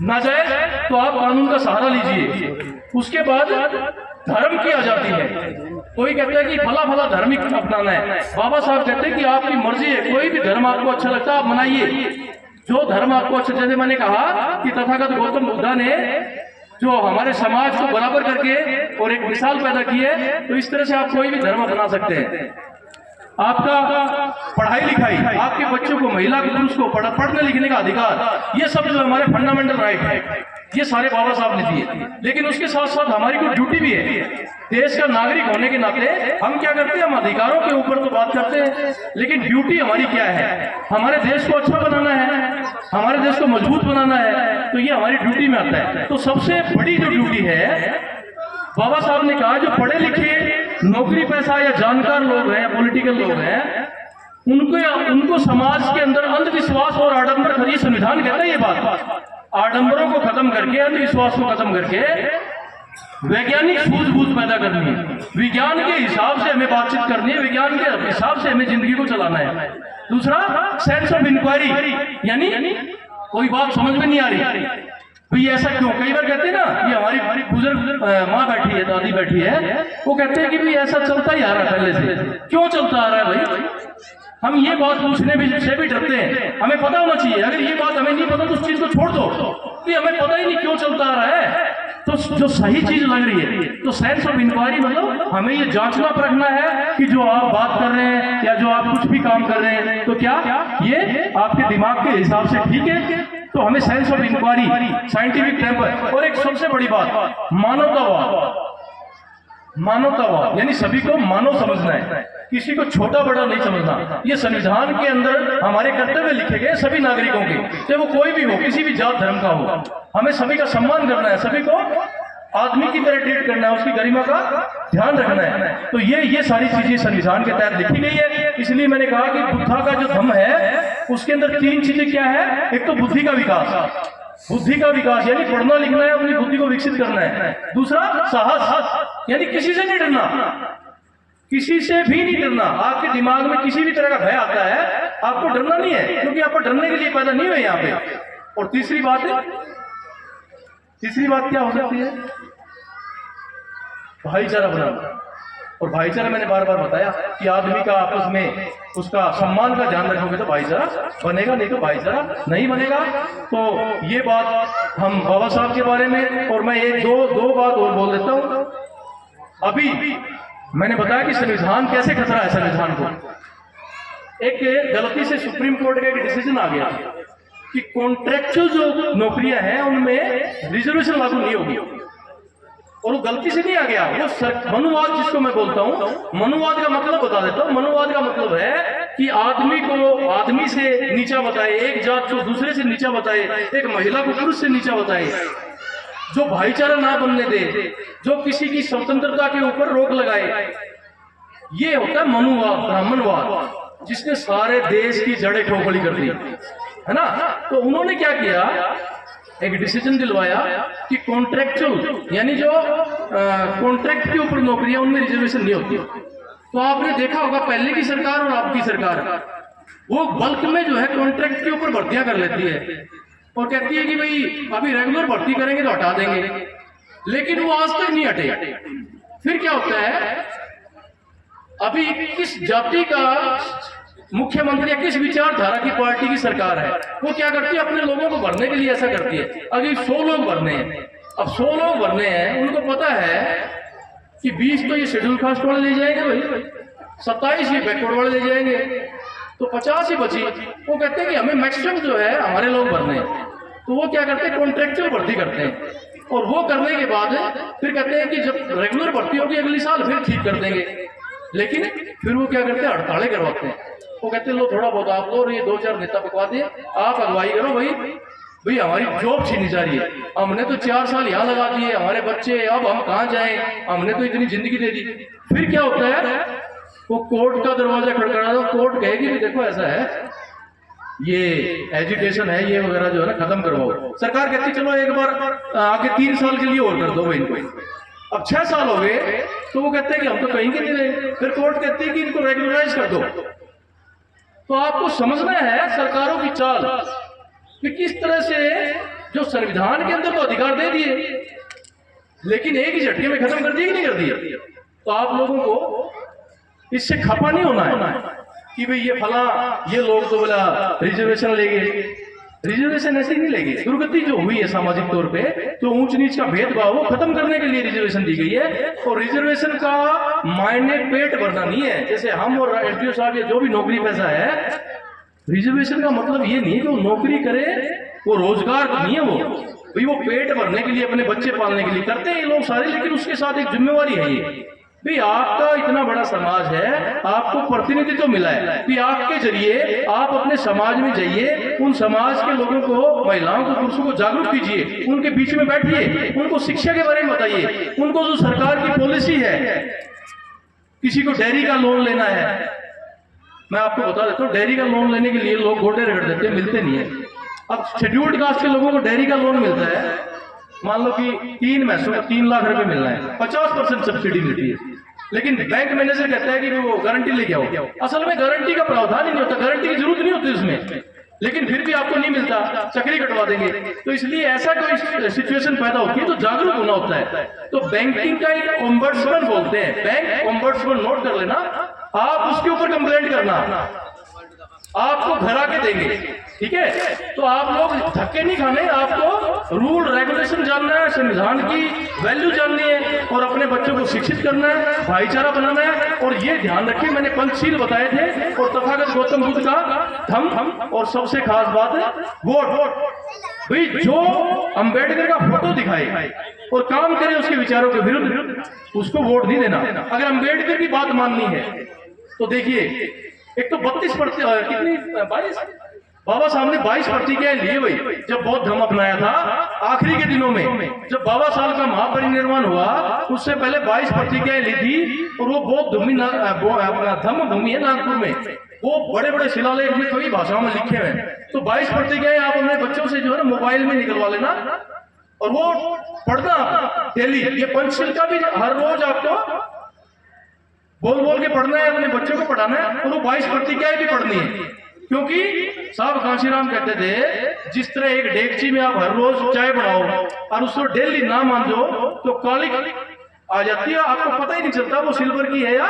नाजायज तो आप कानून का सहारा लीजिए। उसके बाद धर्म की आजादी है। कोई कहता है कि फला फला धर्म ही अपनाना है, बाबा साहब कहते हैं कि आपकी मर्जी है, कोई भी धर्म आपको अच्छा लगता है आप मनाइए, जो धर्म आपको अच्छा। जैसे मैंने कहा कि तथागत गौतम बुद्ध ने जो हमारे समाज को बराबर करके और एक मिसाल पैदा की है, तो इस तरह से आप कोई भी धर्म अपना सकते हैं। आपका पढ़ाई लिखाई, आपके बच्चों को, महिला को, पुरुष को पढ़ने लिखने का अधिकार, ये सब जो हमारे फंडामेंटल राइट है, ये सारे बाबा साहब ने दिए। लेकिन उसके साथ साथ हमारी कोई ड्यूटी भी है। देश का नागरिक होने के नाते हम क्या करते हैं, हम अधिकारों के ऊपर तो बात करते हैं, लेकिन ड्यूटी हमारी क्या है? हमारे देश को अच्छा बनाना है, हमारे देश को मजबूत बनाना है, तो ये हमारी ड्यूटी में आता है। तो सबसे बड़ी जो ड्यूटी है, बाबा साहब ने कहा जो पढ़े लिखे नौकरी पैसा या जानकार लोग हैं, पॉलिटिकल लोग हैं, उनको समाज के अंदर अंधविश्वास और आडंबर, ये संविधान कहता है ये बात, आडंबरों को खत्म करके, अंधविश्वास को खत्म करके वैज्ञानिक सूझबूझ पैदा करनी है। विज्ञान के हिसाब से हमें बातचीत करनी है, विज्ञान के हिसाब से हमें जिंदगी को चलाना है। दूसरा, सेंस ऑफ इंक्वायरी, यानी कोई बात समझ में नहीं आ रही भाई ऐसा क्यों। कई बार कहते हैं ना, ये हमारी बुजुर्ग माँ बैठी है, दादी बैठी है, वो कहते हैं कि भाई ऐसा चलता ही आ रहा है पहले से, क्यों चलता आ रहा है भाई? हम ये बात पूछने से भी डरते हैं। हमें पता होना चाहिए, अगर ये बात हमें नहीं पता तो उस चीज को छोड़ दो कि हमें पता ही नहीं क्यों चलता आ रहा है। तो जो सही चीज लग रही है, तो सेंस ऑफ इंक्वायरी मतलब हमें ये जांचना परखना है कि जो आप बात कर रहे हैं या जो आप कुछ भी काम कर रहे हैं, तो क्या ये आपके दिमाग के हिसाब से ठीक है? तो हमें sense of inquiry, scientific temper, और एक सबसे बड़ी बात मानवतावाद। मानवतावाद यानी सभी को मानव समझना है, किसी को छोटा बड़ा नहीं समझना। ये संविधान के अंदर हमारे कर्तव्य लिखे गए सभी नागरिकों के, चाहे वो कोई भी हो, किसी भी जात धर्म का हो, हमें सभी का सम्मान करना है, सभी को आदमी की तरह ट्रीट करना है, उसकी गरिमा का ध्यान रखना है। तो ये सारी चीजें संविधान के तहत लिखी गई है। इसलिए मैंने कहा कि बुद्धा का जो धम्म है उसके अंदर 3 चीजें क्या है। एक तो बुद्धि का विकास, बुद्धि का विकास यानी पढ़ना लिखना है, अपनी बुद्धि को विकसित करना है। दूसरा, साहस यानी किसी से नहीं डरना, किसी से भी नहीं डरना। आपके दिमाग में किसी भी तरह का भय आता है, आपको डरना नहीं है, क्योंकि आपको डरने के लिए पैदा नहीं हुए यहाँ पे। और तीसरी बात क्या हो सकती है? भाईचारा बनाना। और भाईचारा मैंने बार बार बताया कि आदमी का आपस में उसका सम्मान का ध्यान रखोगे तो भाईचारा बनेगा, नहीं तो भाईचारा नहीं बनेगा। तो ये बात हम बाबा साहब के बारे में। और मैं एक दो बात और बोल देता हूं। अभी मैंने बताया कि संविधान कैसे खतरा है। संविधान को एक गलती से सुप्रीम कोर्ट का एक डिसीजन आ गया कि कॉन्ट्रेक्चुअल जो नौकरियां हैं उनमें रिजर्वेशन लागू नहीं होगी। और वो गलती से नहीं आ गया, वो मनुवाद जिसको मैं बोलता हूं, मनुवाद का मतलब बता देता हूं। मनुवाद का मतलब है कि आदमी को आदमी से नीचा बताए, एक जात को दूसरे से नीचा बताए, एक महिला को पुरुष से नीचा बताए, जो भाईचारा ना बनने दे, जो किसी की स्वतंत्रता के ऊपर रोक लगाए। ये होता है मनुवाद, ब्राह्मणवाद, जिसने सारे देश की जड़ें खोखली कर दी है ना। तो उन्होंने क्या किया, एक डिसीजन दिलवाया कि कॉन्ट्रैक्चुअल यानी जो कॉन्ट्रैक्ट के ऊपर नौकरियां, उनमें रिजर्वेशन नहीं होती। तो आपने देखा होगा पहले की सरकार और आपकी सरकार, वो बल्क में जो है कॉन्ट्रैक्ट के ऊपर भर्तियां कर लेती है और कहती है कि भाई अभी रेगुलर भर्ती करेंगे तो हटा देंगे, लेकिन वो आज तक नहीं हटे। फिर क्या होता है, अभी किस जाति का मुख्यमंत्री या किस विचारधारा की पार्टी की सरकार है, वो क्या करती है, अपने लोगों को भरने के लिए ऐसा करती है। अभी 100 लोग भरने हैं, अब 100 लोग भरने हैं, उनको पता है कि 20 तो ये शेड्यूल कास्ट वाले ले जाएंगे भाई, 27 ये बैकवर्ड वाले ले जाएंगे, तो 50 ही बची। वो कहते हैं कि हमें मैक्सिमम जो है हमारे लोग भरने हैं। तो वो क्या करते हैं, कॉन्ट्रेक्चुअल भर्ती करते हैं। और वो करने के बाद फिर कहते हैं कि जब रेगुलर भर्ती होगी अगले साल फिर ठीक कर देंगे। लेकिन फिर वो क्या करते हैं, हड़तालें करवाते हैं। वो कहते हैं लो थोड़ा बहुत आप लो और ये 2-4 नेता पकवा दिए, आप अगुवाई करो भाई हमारी जॉब छीनी जा रही है। हमने तो 4 साल यहाँ लगा दिए, हमारे बच्चे, अब हम कहाँ जाएं, हमने तो इतनी जिंदगी दे दी। फिर क्या होता है, वो कोर्ट का दरवाजा खड़खड़ा दो, कोर्ट कहेगी कि देखो ऐसा है, ये एजुकेशन है, ये वगैरह जो है ना खत्म करवाओ। सरकार कहती चलो एक बार आगे 3 साल के लिए और कर दो भाई इनको। अब 6 साल हो गए तो वो कहते हैं कि हम तो कहीं के नहीं रहे। फिर कोर्ट कहती है कि इनको रेगुलराइज कर दो। तो आपको समझना है सरकारों की चाल कि किस तरह से जो संविधान के अंदर तो अधिकार दे दिए, लेकिन एक ही झटके में खत्म कर दिए कि नहीं कर दिए। तो आप लोगों को इससे खपा नहीं होना है कि भाई ये फला ये लोग तो बोला रिजर्वेशन लेंगे। रिजर्वेशन ऐसे नहीं लेंगे। दुर्गति जो हुई है सामाजिक तौर पे, तो ऊंच नीच का भेदभाव वो खत्म करने के लिए रिजर्वेशन दी गई है। और रिजर्वेशन का मायने पेट भरना नहीं है, जैसे हम और एसडीओ साहब ये जो भी नौकरी पैसा है, रिजर्वेशन का मतलब ये नहीं कि वो नौकरी करे, वो रोजगार नहीं है, वो भाई वो पेट भरने के लिए, अपने बच्चे पालने के लिए करते हैं ये लोग सारे। लेकिन उसके साथ एक जिम्मेवारी है ये, भाई आपका इतना बड़ा समाज है, आपको प्रतिनिधित्व तो मिला है, कि आपके जरिए आप अपने समाज में जाइए, उन समाज के लोगों को, महिलाओं को, पुरुषों को जागरूक कीजिए, उनके बीच में बैठिए, उनको शिक्षा के बारे में बताइए, उनको जो सरकार की पॉलिसी है, किसी को डेयरी का लोन लेना है, मैं आपको बता देता हूँ, डेयरी का लोन लेने के लिए लोग गोटे रगड़ देते हैं, मिलते नहीं है। अब शेड्यूल्ड कास्ट के लोगों को डेयरी का लोन मिलता है, मान लो कि 3 मैसों का 3 लाख रुपए मिलना है, 50% सब्सिडी मिलती है, लेकिन बैंक मैनेजर कहता है कि वो गारंटी लेके आओ। असल में गारंटी का प्रावधान ही नहीं होता, गारंटी की जरूरत नहीं होती उसमें, लेकिन फिर भी आपको नहीं मिलता, चक्री कटवा देंगे। तो इसलिए ऐसा कोई सिचुएशन पैदा होती है तो जागरूक होना होता है। तो बैंकिंग का एक ओम्बड्समैन बोलते हैं, बैंक ओम्बड्समैन, नोट कर लेना, आप उसके ऊपर कंप्लेंट करना, आपको घर आके देंगे, ठीक है। तो आप लोग धक्के नहीं खाने, आपको रूल रेगुलेशन जानना है, संविधान की वैल्यू जाननी है, और अपने बच्चों को शिक्षित करना है, भाईचारा बनाना है। और ये ध्यान रखिए, मैंने पंचशील बताए थे, और तथागत गौतम बुद्ध का धम्म, और सबसे खास बात है वोट। भाई जो अंबेडकर का फोटो दिखाए और काम करे उसके विचारों के विरुद्ध, उसको वोट नहीं देना। अगर अंबेडकर की बात माननी है तो देखिए, एक तो 32% कितनी 22 बाबा साहब ने 22 प्रतिज्ञाएं लिए भाई, जब बौद्ध धर्म अपनाया था आखिरी के दिनों में, जब बाबा साहब का महापरिनिर्वाण हुआ, उससे पहले 22 प्रतिज्ञाएं ली थी। और वो बौद्ध धम्म भूमि है नागपुर में, वो बड़े बड़े शिलालेख में कई भाषाओं में लिखे हुए हैं। तो 22 प्रतिज्ञाएं आप अपने बच्चों से जो है ना मोबाइल में निकलवा लेना, और वो पढ़ना डेली। ये पंचशील का भी हर रोज आपको बोल बोल के पढ़ना है, अपने बच्चों को पढ़ाना है, और वो 22 प्रतिज्ञाएं भी पढ़नी है। क्योंकि साहब कांशीराम कहते थे, जिस तरह एक डेगची में आप हर रोज चाय बनाओ और उसको डेली ना मांझो तो काली आ जाती है, आपको पता ही नहीं चलता वो सिल्वर की है या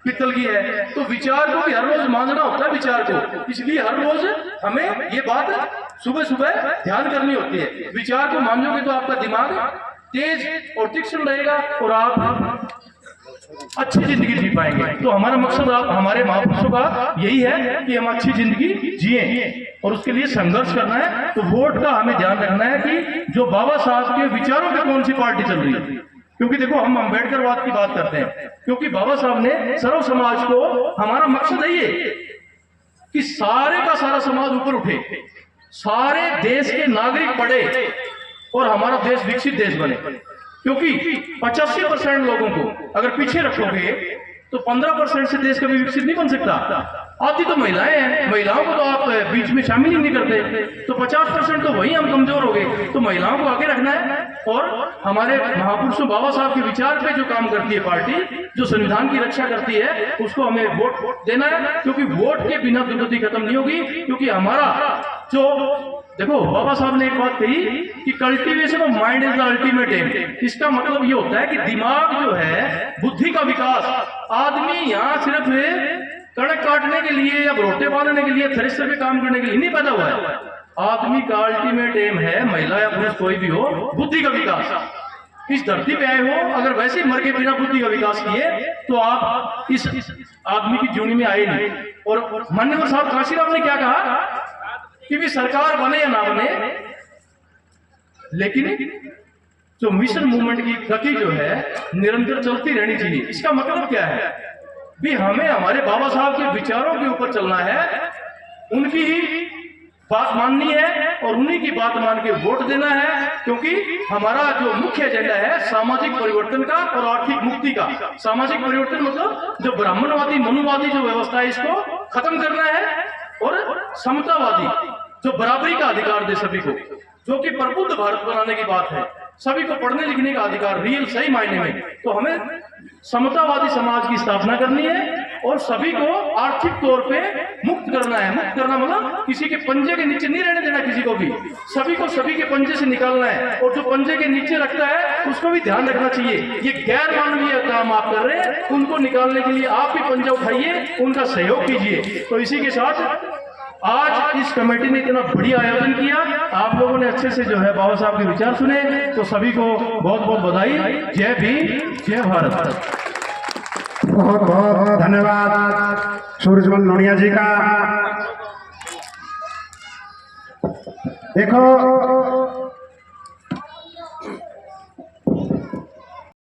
पित्तल की है। तो विचार को भी हर रोज मांझना होता है विचार को, इसलिए हर रोज हमें ये बात सुबह सुबह ध्यान करनी होती है। विचार को मांझोगे तो आपका दिमाग तेज और तीक्ष्ण रहेगा, और आप अच्छी जिंदगी जी पाएंगे। तो हमारा मकसद हमारे महापुरुषों का यही है कि हम अच्छी जिंदगी जिए, और उसके लिए संघर्ष करना है। तो वोट का हमें ध्यान रखना है कि जो बाबा साहब के विचारों पे कौन सी पार्टी चल रही है। क्योंकि देखो, हम अम्बेडकरवाद की बात करते हैं, क्योंकि बाबा साहब ने सर्व समाज को, हमारा मकसद है ये कि सारे का सारा समाज ऊपर उठे, सारे देश के नागरिक बढ़े, और हमारा देश विकसित देश बने। क्योंकि 85% लोगों को अगर पीछे रखोगे तो 15% से देश कभी विकसित नहीं बन सकता। आधी तो महिलाएं हैं, महिलाओं को तो आप बीच में शामिल ही नहीं करते, तो 50% तो वही हम कमजोर हो गए। तो महिलाओं को आगे रखना है, और हमारे महापुरुषों बाबा साहब के विचार पे जो काम करती है पार्टी, जो संविधान की रक्षा करती है, उसको हमें वोट देना है। क्योंकि वोट के बिना दुर्गति खत्म नहीं होगी। क्योंकि हमारा जो, देखो बाबा साहब ने एक बात कही कि cultivation of mind is the ultimate aim. इसका मतलब ये होता है कि दिमाग जो है, बुद्धि का विकास, आदमी यहाँ सिर्फ कणक काटने के लिए या रोटे बांधने के लिए, थ्रेशर पे काम करने के लिए नहीं पैदा हुआ है। आदमी का अल्टीमेट एम है, महिला या पुरुष कोई भी हो, बुद्धि का विकास। इस धरती पे आए हो, अगर वैसे ही मर के बिना बुद्धि का विकास किए तो आप इस आदमी की जीवनी में आए नहीं। और माननीय साहब कांशीराम ने क्या कहा कि भी सरकार बने या ना बने, लेकिन जो मिशन मूवमेंट की गति जो है निरंतर चलती रहनी चाहिए। इसका मतलब क्या है भी, हमें हमारे बाबा साहब के विचारों के ऊपर चलना है, उनकी ही बात माननी है, और उन्हीं की बात मान के वोट देना है। क्योंकि हमारा जो मुख्य एजेंडा है सामाजिक परिवर्तन का और आर्थिक मुक्ति का। सामाजिक परिवर्तन मतलब जो ब्राह्मणवादी मनुवादी जो व्यवस्था है, इसको खत्म करना है, और समतावादी जो बराबरी का अधिकार दे सभी को, जो कि प्रबुद्ध भारत बनाने की बात है, सभी को पढ़ने लिखने का अधिकार, रियल सही मायने में। तो हमें समतावादी समाज की स्थापना करनी है, और सभी को आर्थिक तौर पे मुक्त करना है। मुक्त करना मतलब किसी के पंजे के नीचे नहीं रहने देना, किसी को भी, सभी को सभी के पंजे से निकालना है। और जो पंजे के नीचे रखता है उसको भी ध्यान रखना चाहिए। ये गैर मानवीय काम आप कर रहे हैं, उनको निकालने के लिए आप भी पंजा उठाइए, उनका सहयोग कीजिए। तो इसी के साथ आज इस कमेटी ने इतना बढ़िया आयोजन किया, आप लोगों ने अच्छे से जो है बाबा साहब के विचार सुने, तो सभी को बहुत बहुत बधाई। जय भीम, जय भारत। बहुत बहुत धन्यवाद सूरजमल नोनिया जी का। देखो